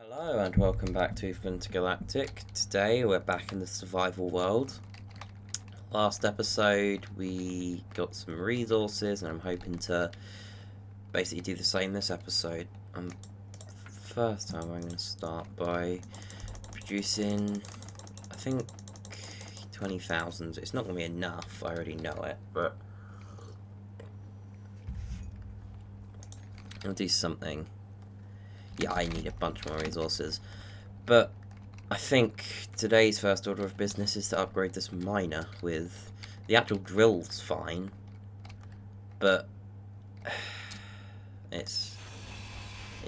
Hello and welcome back to Galactic. Today we're back in the survival world. Last episode we got some resources and I'm hoping to basically do the same this episode. First time I'm going to start by producing, I think, 20,000. It's not going to be enough, I already know it, but I'll do something. Yeah, I need a bunch more resources, but I think today's first order of business is to upgrade this miner with... The actual drill's fine, but it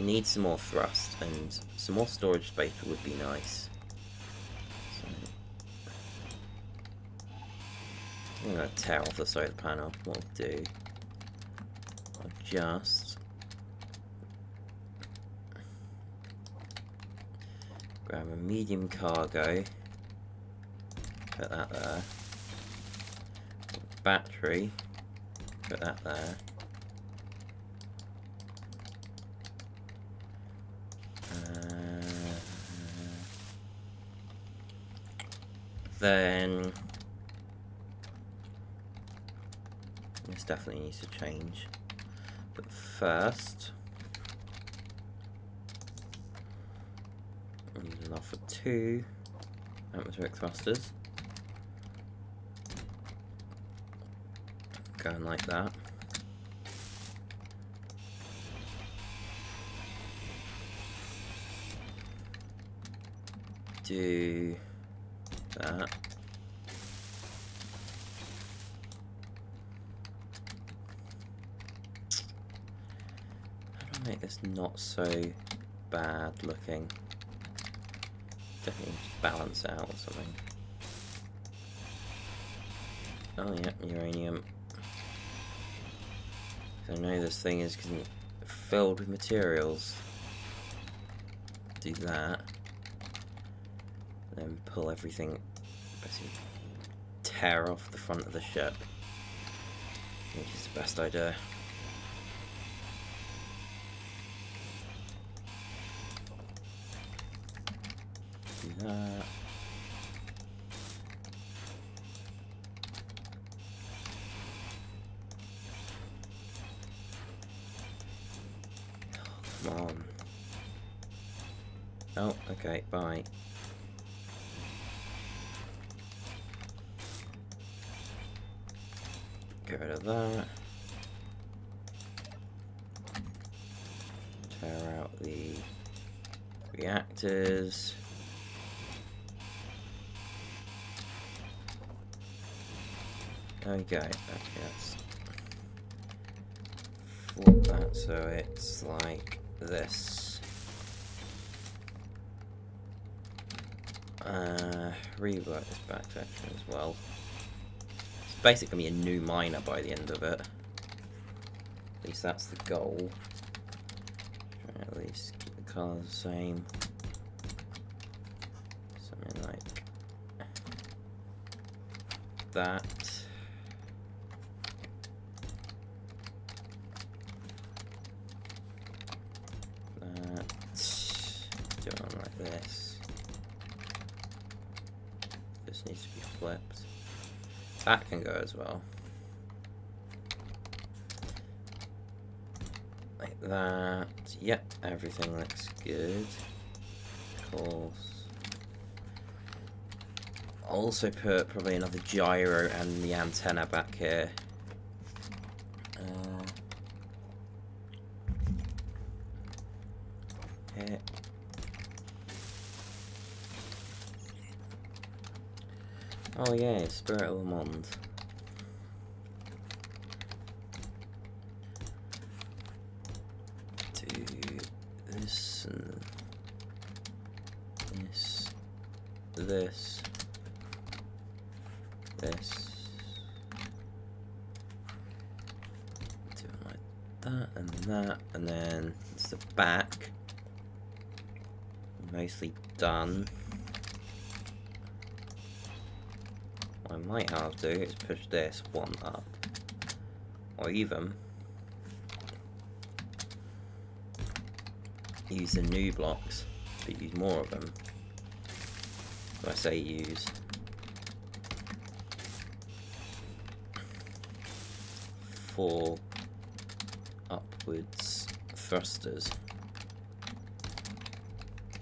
needs some more thrust, and some more storage space would be nice. So, I'm going to tear off the solar panel. What I'll do, I'll just grab a medium cargo, put that there, battery, put that there, then this definitely needs to change, but first I'm using enough for 2 atmospheric thrusters, going like that. Do that. How do I make this not so bad looking? Definitely just balance it out or something. Oh yeah, uranium. I know this thing is filled with materials. Do that. Then pull everything, basically tear off the front of the ship. I think it's the best idea. Do that. Oh, come on. Oh, okay, bye. Get rid of that. Tear out the reactors. Okay, let's flip that so it's like this. Rework this back section as well. It's basically a new miner by the end of it. At least that's the goal. Try at least keep the colours the same. Something like that. Do it like this. This needs to be flipped. That can go as well. Like that. Yep, everything looks good. Of course. I'll also put probably another gyro and the antenna back here. Here. Oh yeah, Spirit of Lamond. Do this and this, this, this. Do it like that, and then it's the back. Mostly done. What I might have to do is push this one up, or even use the new blocks but use more of them. When I say use. 4 upwards thrusters.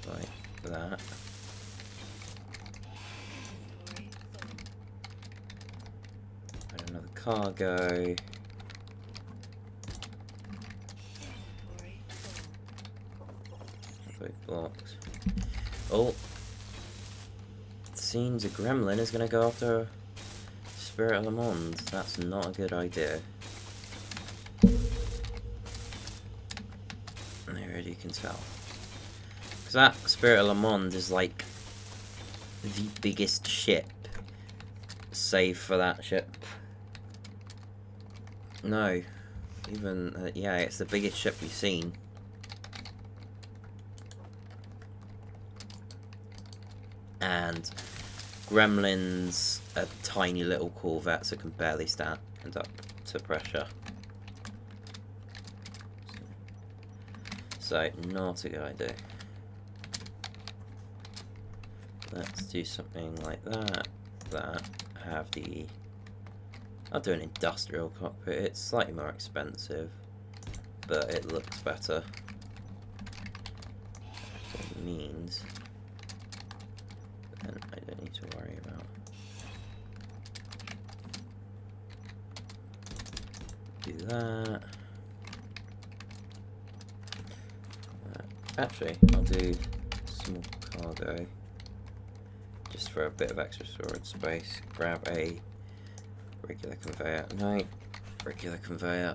Like that. And another cargo. Both blocks. Oh! It seems a gremlin is going to go after Spirit of Le Monde. That's not a good idea. I already can tell. Because that Spirit of Le Monde is like the biggest ship. Save for that ship. No. Even, yeah, it's the biggest ship we've seen. And Gremlins are tiny little corvettes that can barely stand up to pressure. So, not a good idea. Let's do something like that. Have the... I'll do an industrial cockpit. It's slightly more expensive, but it looks better. So it means... and I don't need to worry about... do that. Actually, I'll do small cargo. Just for a bit of extra storage space. Grab a regular conveyor. No, regular conveyor.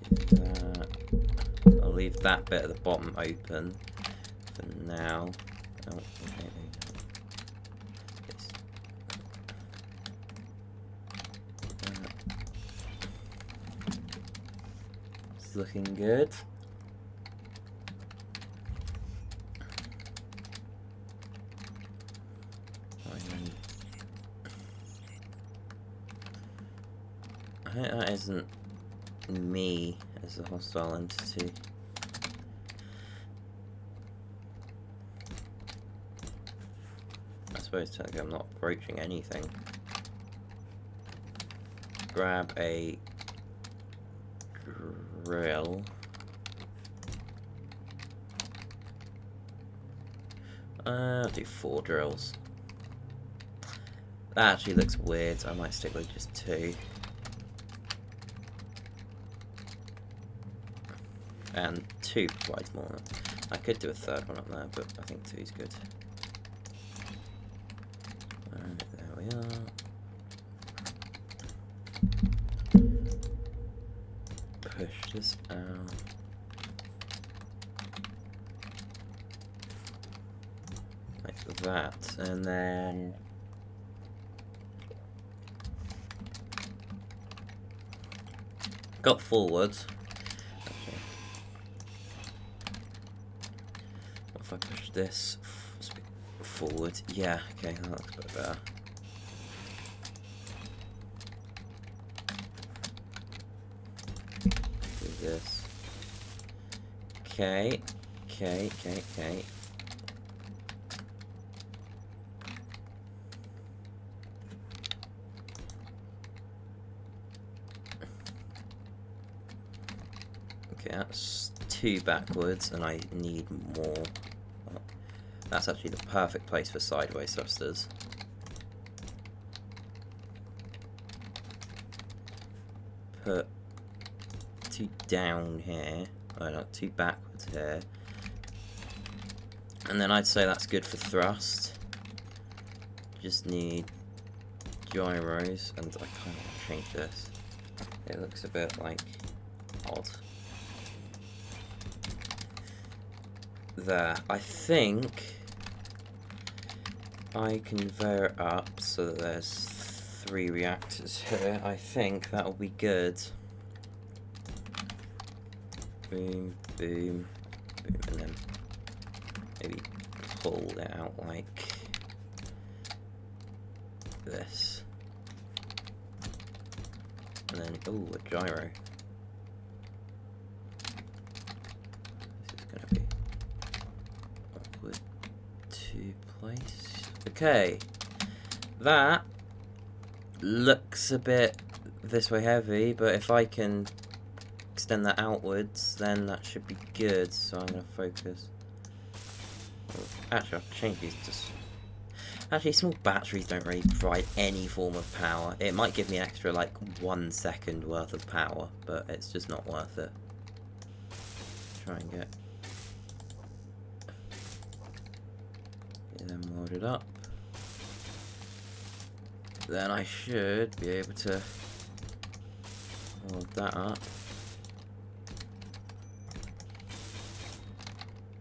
Do that. I'll leave that bit at the bottom open for now. Oh, okay. It's looking good. I think that isn't me as a hostile entity. I suppose technically I'm not approaching anything. Grab a drill. I'll do 4 drills. That actually looks weird. I might stick with just 2. And 2 provides more. I could do a 3rd one up there, but I think 2 is good. And there we are. Push this out. Like that. And then... got forwards. Okay. What if I push this forward? Yeah, okay, that looks a bit better. Do this. Okay. Okay, that's 2 backwards, and I need more. Oh, that's actually the perfect place for sideways thrusters. Put 2 down here. Oh no, 2 backwards here. And then I'd say that's good for thrust. Just need gyros, and I kind of want to change this. It looks a bit like odd. There. I think I can conveyor it up so that there's 3 reactors here. I think that'll be good. Boom, boom, boom, and then maybe pull it out like this. And then, ooh, a gyro. This is gonna be awkward to place. Okay. That looks a bit this way heavy, but if I can extend that outwards, then that should be good. So I'm going to focus. Actually, I'll change these to... Actually, small batteries don't really provide any form of power. It might give me an extra, like, 1 second worth of power, but it's just not worth it. Try and get them loaded up. Then I should be able to hold that up.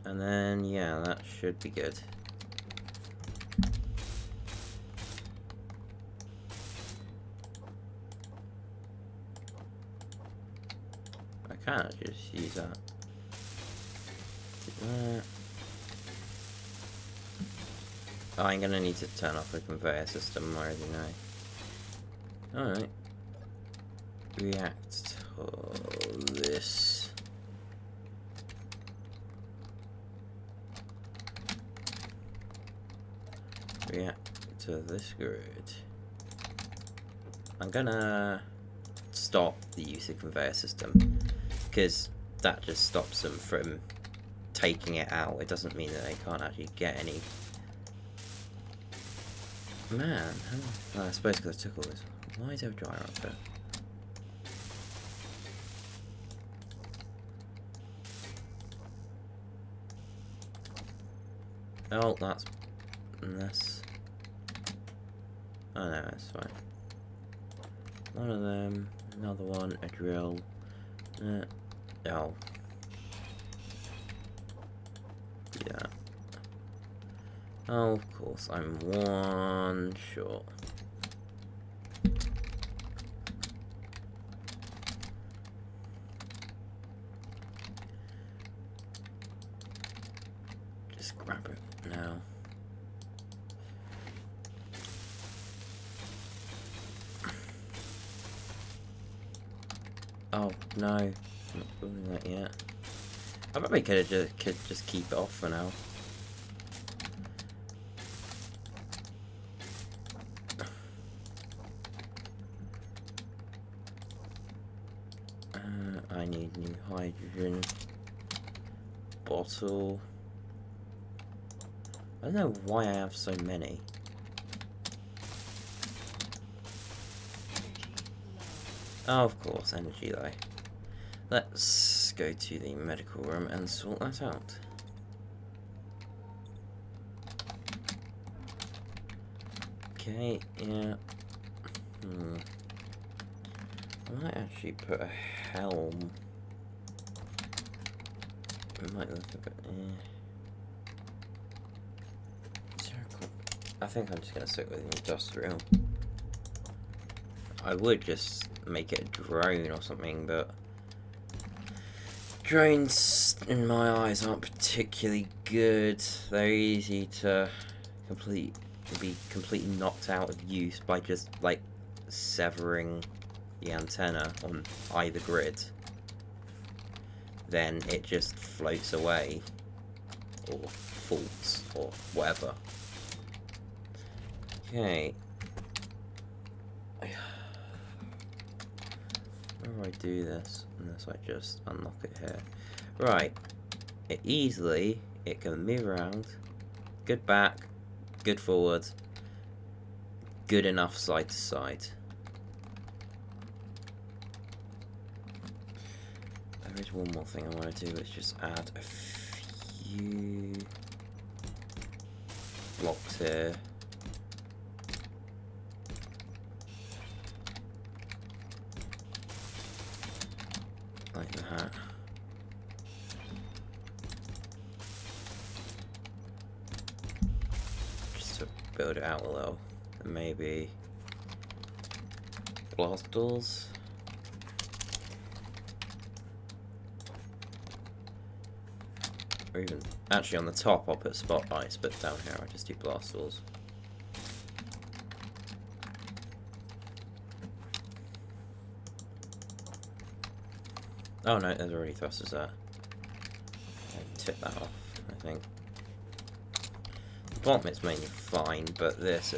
And then, yeah, that should be good. I can just use that. Do that. Oh, I'm gonna need to turn off the conveyor system, I already know. Alright. React to this. React to this grid. I'm gonna stop the use of conveyor system, because that just stops them from taking it out. It doesn't mean that they can't actually get any. Man, I suppose because I took all this. Why is there a dryer up there? Oh, that's this. Oh no, that's fine. One of them, another one, a drill. Oh. Yeah. Oh, of course, I'm one short. Just grab it now. Oh no, I'm not building that yet. I probably could just keep it off for now. I need new hydrogen bottle. I don't know why I have so many. Oh, of course, energy low. Let's go to the medical room and sort that out. Okay, yeah. I might actually put a helm. It might look a bit. I think I'm just gonna stick with industrial. I would just make it a drone or something, but drones in my eyes aren't particularly good. They're easy to be completely knocked out of use by just like severing the antenna on either grid. Then it just floats away or falls or whatever. Okay. How do I do this unless I just unlock it here? Right. It can move around. Good back. Good forward. Good enough side to side. There is one more thing I want to do, is just add a few blocks here. Like that. Just to build it out a little. And maybe blast doors. Or even, actually on the top I'll put spotlights, but down here I'll just do blast doors. Oh no, there's already thrusters there. Tip that off, I think. The bottom it's mainly fine, but this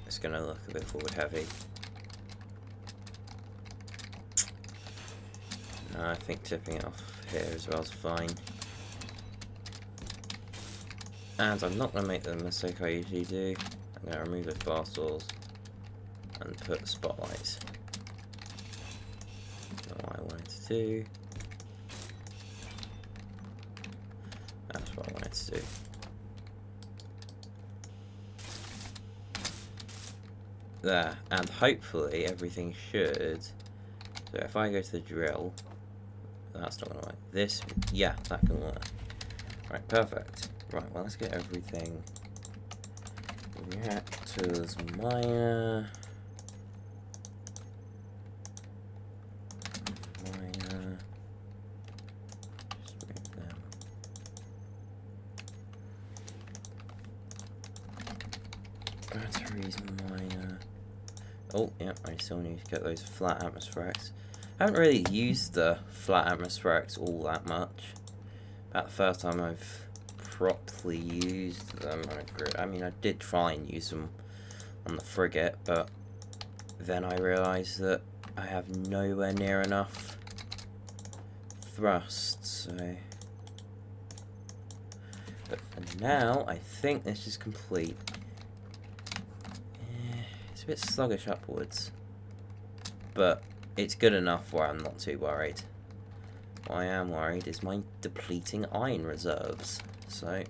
it's going to look a bit forward heavy. No, I think tipping it off here as well is fine. And I'm not going to make the mistake I usually do. I'm going to remove the bar saws and put spotlights. That's what I wanted to do. That's what I wanted to do. There, and hopefully everything should. So if I go to the drill, that's not gonna work. This, yeah, that can work. Right, perfect. Right, well, let's get everything. Reactors, miner. Just move them. Batteries, miner. Oh, yeah, I still need to get those flat atmospherics. I haven't really used the flat atmospherics all that much. About the first time I've properly used them on a grid. I mean, I did try and use them on the frigate, but then I realised that I have nowhere near enough thrust, so... But for now, I think this is complete. It's a bit sluggish upwards, but it's good enough where I'm not too worried. What I am worried is my depleting iron reserves, so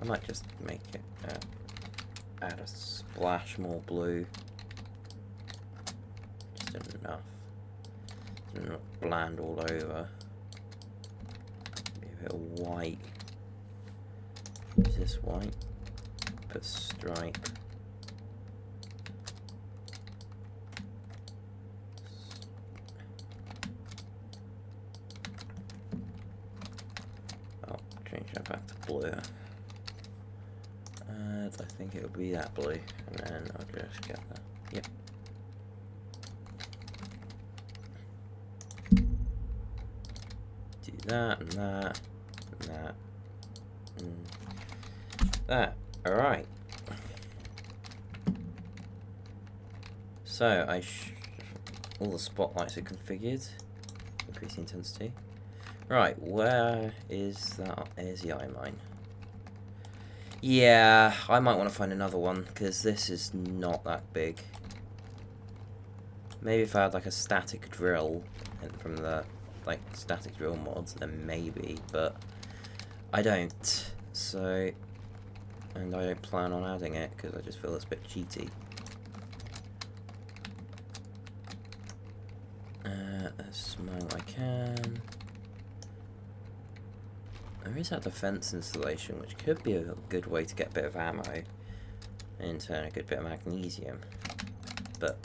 I might just make it add a splash more blue, just enough, not bland all over. Maybe a bit of white. Is this white? Put stripe. Change that back to blue. And I think it would be that blue. And then I'll just get that. Yep. Do that and that and that and that. Alright. So all the spotlights are configured. Increase the intensity. Right, where is that? Here's the iron mine. Yeah, I might want to find another one, because this is not that big. Maybe if I had like a static drill from the static drill mods, then maybe, but I don't. So, and I don't plan on adding it, because I just feel it's a bit cheaty. As small I can. There is that defense installation, which could be a good way to get a bit of ammo, and in turn a good bit of magnesium, but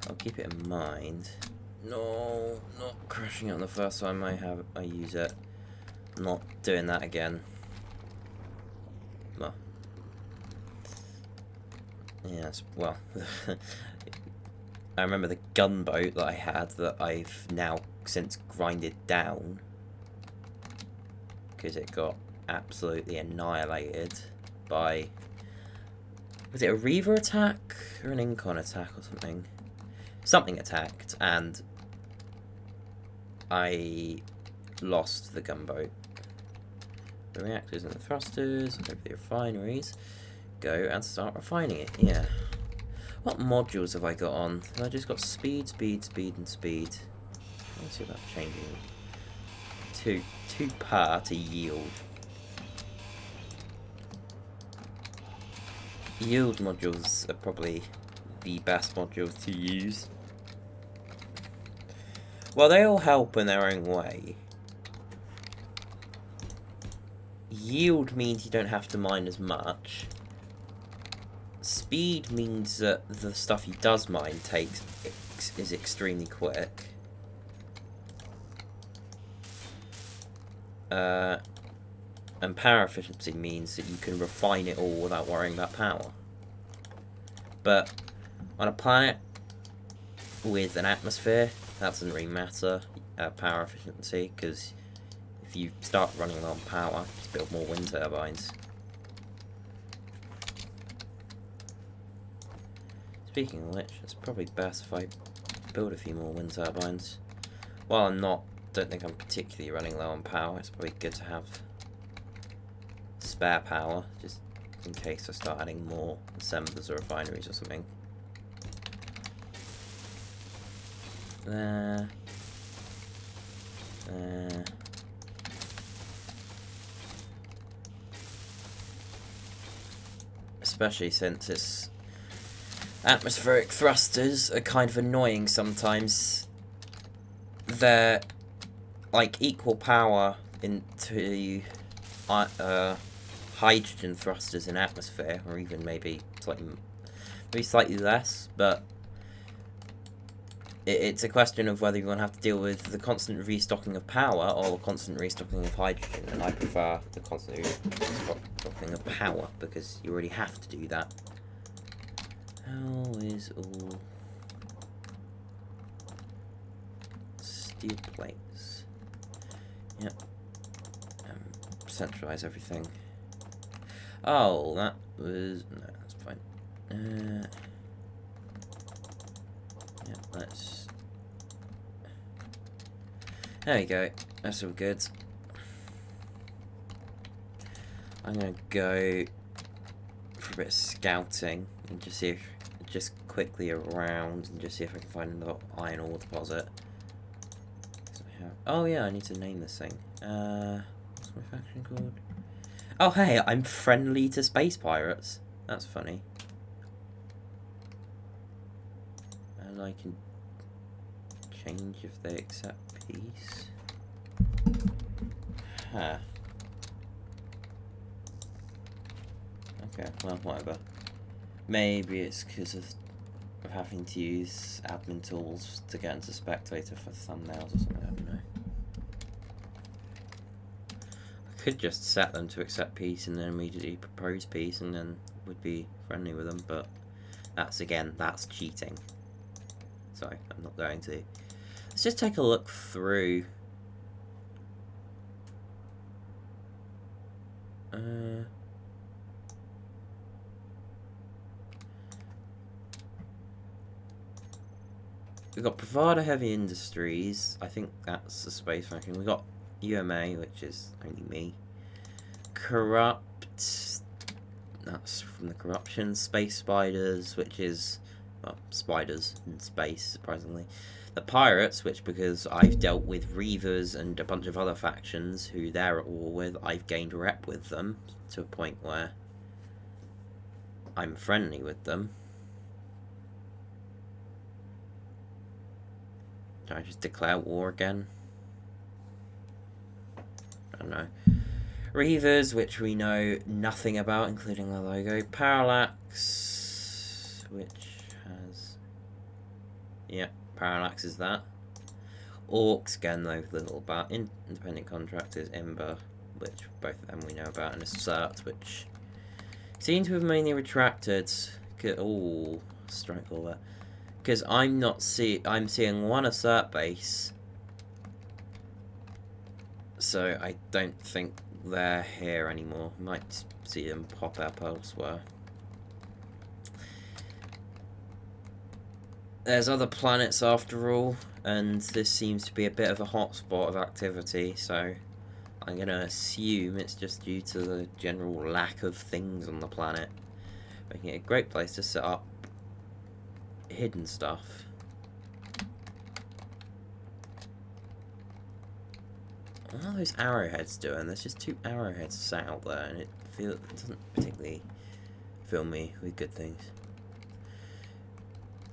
I'll keep it in mind. No, not crashing it the first time I use it. I'm not doing that again. Well, yes, well, I remember the gunboat that I had that I've now since grinded down, because it got absolutely annihilated by, was it a Reaver attack or an Incon attack or something? Something attacked, and I lost the gunboat. The reactors and the thrusters over the refineries. Go and start refining it, yeah. What modules have I got on? I just got speed, speed, speed, and speed. Let's see about changing two per to yield. Yield modules are probably the best modules to use. Well, they all help in their own way. Yield means you don't have to mine as much. Speed means that the stuff he does mine is extremely quick. And power efficiency means that you can refine it all without worrying about power. But on a planet with an atmosphere, that doesn't really matter, power efficiency, because if you start running low on power, just build more wind turbines. Speaking of which, it's probably best if I build a few more wind turbines. While don't think I'm particularly running low on power, it's probably good to have spare power, just in case I start adding more assemblers or refineries or something. There. There. Especially since it's atmospheric thrusters are kind of annoying sometimes. They're like equal power into hydrogen thrusters in atmosphere, or even maybe slightly less, but it's a question of whether you want to have to deal with the constant restocking of power or the constant restocking of hydrogen, and I prefer the constant restocking of power because you already have to do that. How is all steel plates? Yep. Centralize everything. Oh, that was no, that's fine. Yeah, let's. There we go. That's all good. I'm gonna go for a bit of scouting and just quickly around and just see if I can find another iron ore deposit. Oh yeah, I need to name this thing. What's my faction called? Oh hey, I'm friendly to space pirates. That's funny. And I can change if they accept peace. Huh. Okay, well, whatever. Maybe it's because of having to use admin tools to get into Spectator for thumbnails or something, I don't know. I could just set them to accept peace and then immediately propose peace and then would be friendly with them, but that's cheating. So I'm not going to. Let's just take a look through. We've got Provider Heavy Industries. I think that's the space ranking. We've got UMA, which is only me. Corrupt. That's from the Corruption. Space Spiders, which is, well, spiders in space, surprisingly. The Pirates, which because I've dealt with Reavers and a bunch of other factions who they're at war with, I've gained rep with them to a point where I'm friendly with them. Do I just declare war again? I don't know. Reavers, which we know nothing about, including the logo. Parallax, which has... yeah, Parallax is that. Orcs, again, though, the little bat. Independent contractors, Ember, which both of them we know about, and Assert, which seem to have mainly retracted. Oh, strike all that. Because I'm seeing one Assert base, so I don't think they're here anymore. Might see them pop up elsewhere. There's other planets after all, and this seems to be a bit of a hotspot of activity, so I'm going to assume it's just due to the general lack of things on the planet, making it a great place to set up hidden stuff. What are those arrowheads doing? There's just 2 arrowheads sat out there, and it doesn't particularly fill me with good things.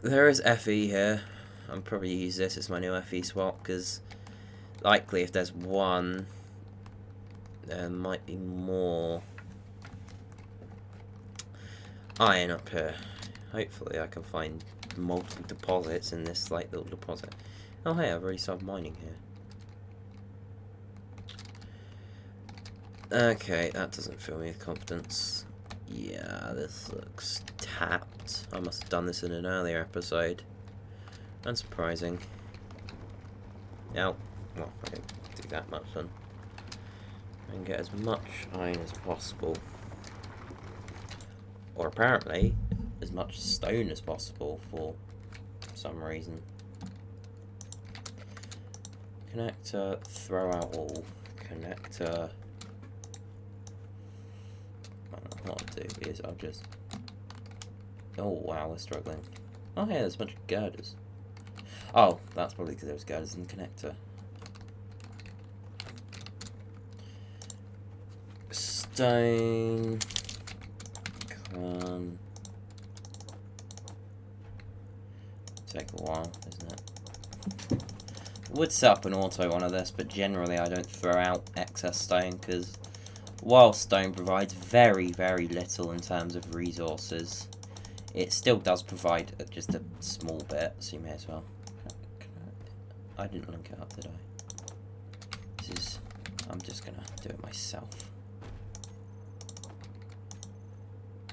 There is FE here. I'll probably use this as my new FE swap, because likely if there's one, there might be more iron up here. Hopefully I can find multiple deposits in this like little deposit. Oh hey, I've already started mining here. Okay, that doesn't fill me with confidence. Yeah, this looks tapped. I must have done this in an earlier episode. Unsurprising. Now, well, I don't do that much then. And get as much iron as possible. Or apparently, as much stone as possible for some reason. Connector, throw out all. Connector. What I'll do is I'll just... Oh wow, we're struggling. Oh yeah, there's a bunch of girders. Oh, that's probably because there was girders in the connector. Stone. Come on. Take a while, isn't it? Would set up an auto one of this, but generally I don't throw out excess stone because while stone provides very, very little in terms of resources, it still does provide just a small bit, so you may as well. I didn't link it up, did I? This is... I'm just gonna do it myself.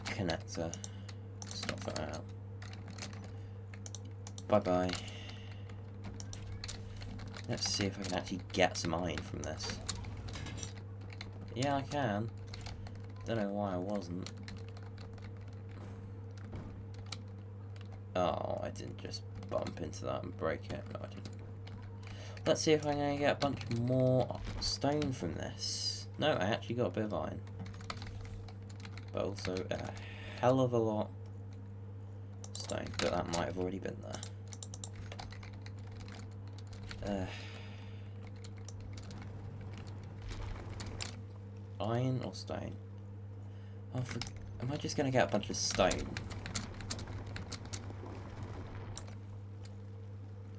Connector. Stop that out. Bye-bye. Let's see if I can actually get some iron from this. Yeah, I can. Don't know why I wasn't. Oh, I didn't just bump into that and break it. No, I didn't. Let's see if I'm going to get a bunch more stone from this. No, I actually got a bit of iron. But also a hell of a lot of stone. But that might have already been there. Iron or stone? Oh, am I just going to get a bunch of stone?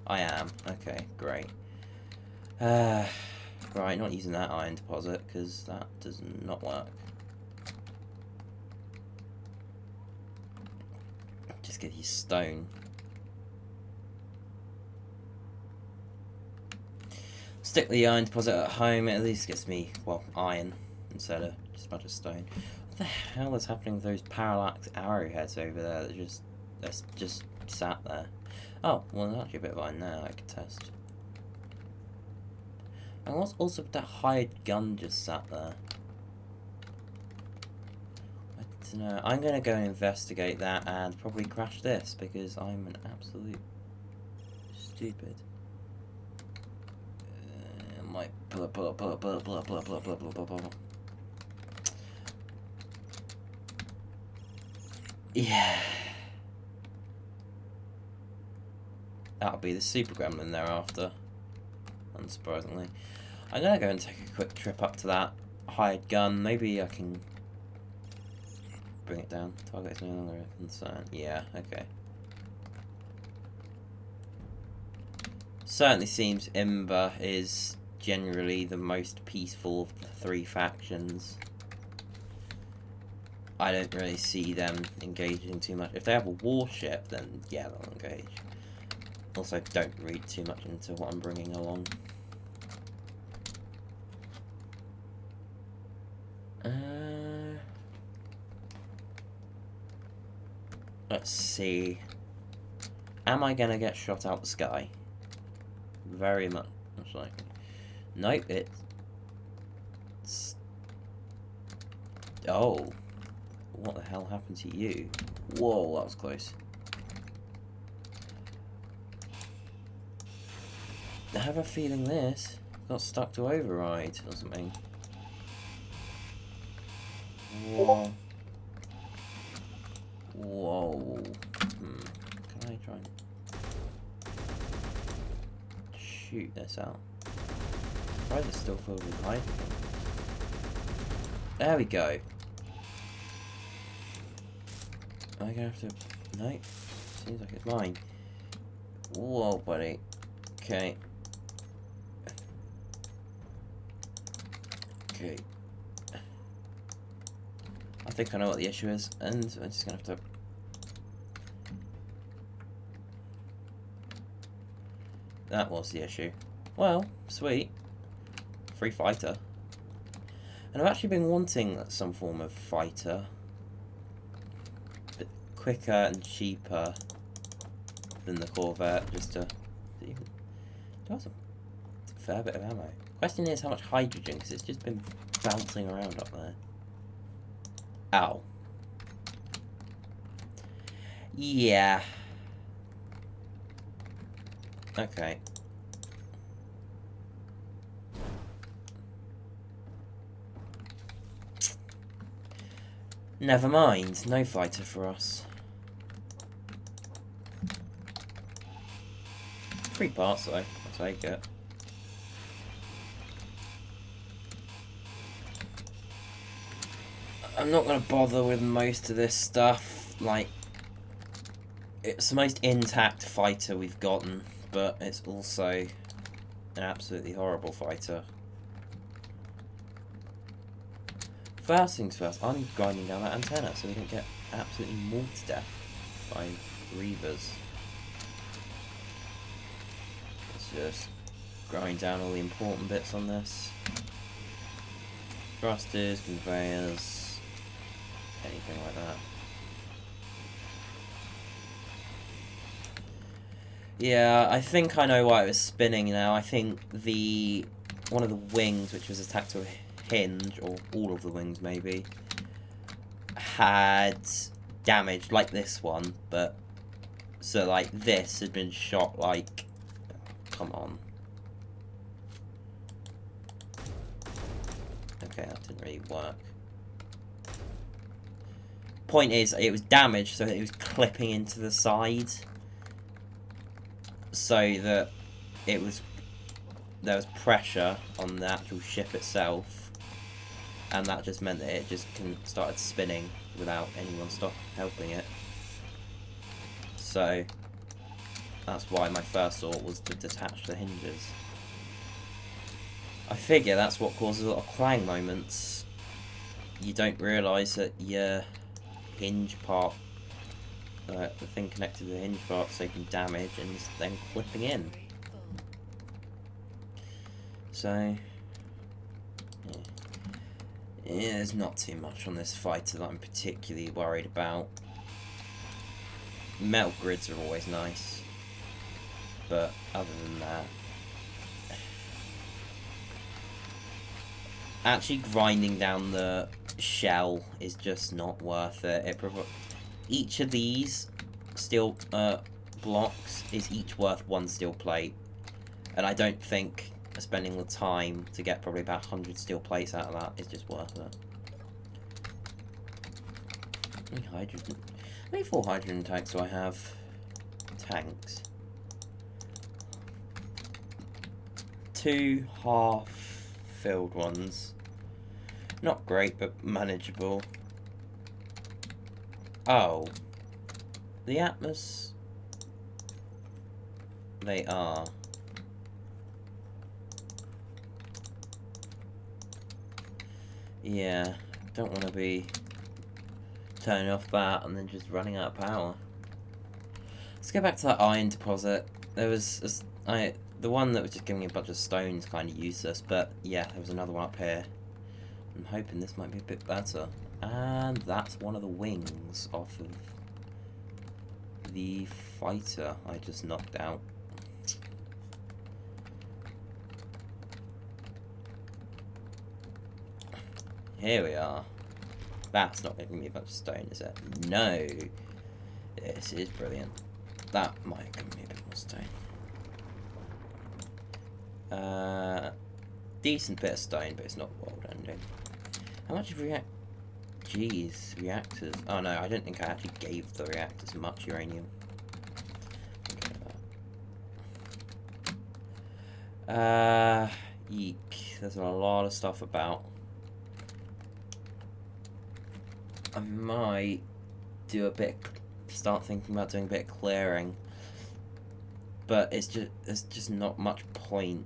I am. Okay, great. Right, not using that iron deposit, because that does not work. Just get you stone. Stick the iron deposit at home, it at least gets me, well, iron, instead of just a bunch of stone. What the hell is happening with those parallax arrowheads over there that just sat there? Oh, well, there's actually a bit of iron there I could test. And what's also with that hired gun just sat there? I don't know. I'm going to go and investigate that and probably crash this because I'm an absolute stupid. Might pull up. Yeah. That'll be the super gremlin thereafter. Unsurprisingly. I'm gonna go and take a quick trip up to that hired gun. Maybe I can bring it down. Target is no longer a concern. Yeah, okay. Certainly seems Imber is generally the most peaceful of the three factions. I don't really see them engaging too much. If they have a warship, then yeah, they'll engage. Also, don't read too much into what I'm bringing along. Let's see. Am I gonna get shot out the sky? Very much likely. Nope, it's... Oh. What the hell happened to you? Whoa, that was close. I have a feeling this got stuck to override or something. Whoa. Whoa. Can I try and shoot this out? Why is it still filled with hydrogen? There we go. Am I gonna have to... No. Seems like it's mine. Whoa, buddy. Okay. Okay. I think I know what the issue is, and I'm just gonna have to... That was the issue. Well, sweet. Free fighter. And I've actually been wanting some form of fighter. A bit quicker and cheaper than the Corvette, just to even... Do I have some fair bit of ammo. Question is how much hydrogen, because it's just been bouncing around up there. Ow. Yeah. Okay. Never mind, no fighter for us. 3 parts though, I'll take it. I'm not going to bother with most of this stuff, like, it's the most intact fighter we've gotten, but it's also an absolutely horrible fighter. First things first, I'm grinding down that antenna so we don't get absolutely mauled to death by Reavers. Let's just grind down all the important bits on this. Thrusters, conveyors, anything like that. Yeah, I think I know why it was spinning now. I think one of the wings, which was attached to a hinge, or all of the wings maybe, had damage like this one, but so like this had been shot like, come on. Okay, that didn't really work. Point is, it was damaged so that it was clipping into the side, so that there was pressure on the actual ship itself, and that just meant that it just started spinning without anyone helping it. So that's why my first thought was to detach the hinges. I figure that's what causes a lot of clang moments. You don't realise that your hinge part, the thing connected to the hinge part, is taking damage and is then clipping in. So, yeah, there's not too much on this fighter that I'm particularly worried about. Metal grids are always nice, but other than that, actually grinding down the shell is just not worth it. Each of these steel blocks is each worth 1 steel plate, and I don't think spending the time to get probably about 100 steel plates out of that is just worth it. How many hydrogen? How many full hydrogen tanks do I have? Tanks. 2 half-filled ones. Not great, but manageable. Oh. The Atmos... They are. Yeah, don't want to be turning off that and then just running out of power. Let's go back to that iron deposit. There was the one that was just giving me a bunch of stones, kind of useless, but yeah, there was another one up here. I'm hoping this might be a bit better. And that's one of the wings off of the fighter I just knocked out. Here we are. That's not giving me a bunch of stone, is it? No. This is brilliant. That might give me a bit more stone. Decent bit of stone, but it's not world ending. How much of Jeez, reactors. Oh no, I don't think I actually gave the reactors much uranium. Eek. There's a lot of stuff about. I might start thinking about doing a bit of clearing, but there's just not much point.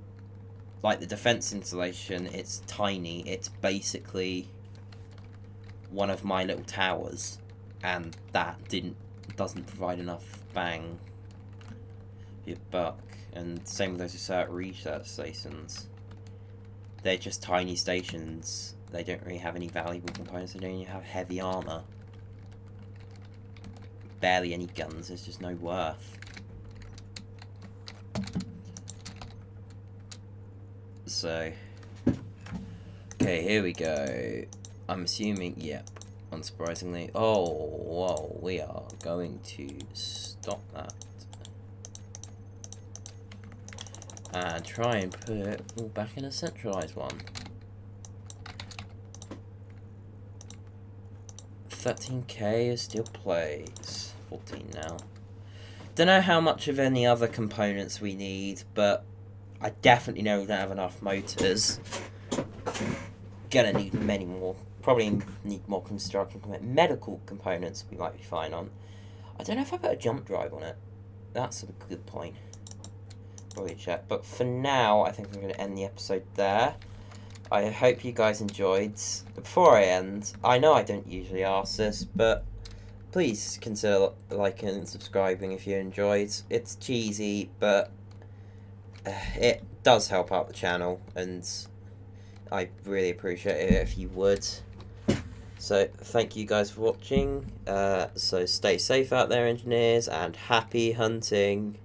Like the defense installation, it's tiny. It's basically one of my little towers, and that doesn't provide enough bang for your buck. And same with those research stations. They're just tiny stations. They don't really have any valuable components. They don't even have heavy armor. Barely any guns. There's just no worth. so... Okay, here we go. I'm assuming, yep, unsurprisingly. Oh, whoa, we are going to stop that. And try and put it all back in a centralised one. 13k still plays. 14 now. Don't know how much of any other components we need, but I definitely know we don't have enough motors. Gonna need many more. Probably need more construction medical components we might be fine on. I don't know if I put a jump drive on it. That's a good point. Probably check. But for now, I think I'm going to end the episode there. I hope you guys enjoyed. Before I end, I know I don't usually ask this, but please consider liking and subscribing if you enjoyed. It's cheesy, but it does help out the channel, and I really appreciate it if you would. So thank you guys for watching. So stay safe out there, engineers, and happy hunting.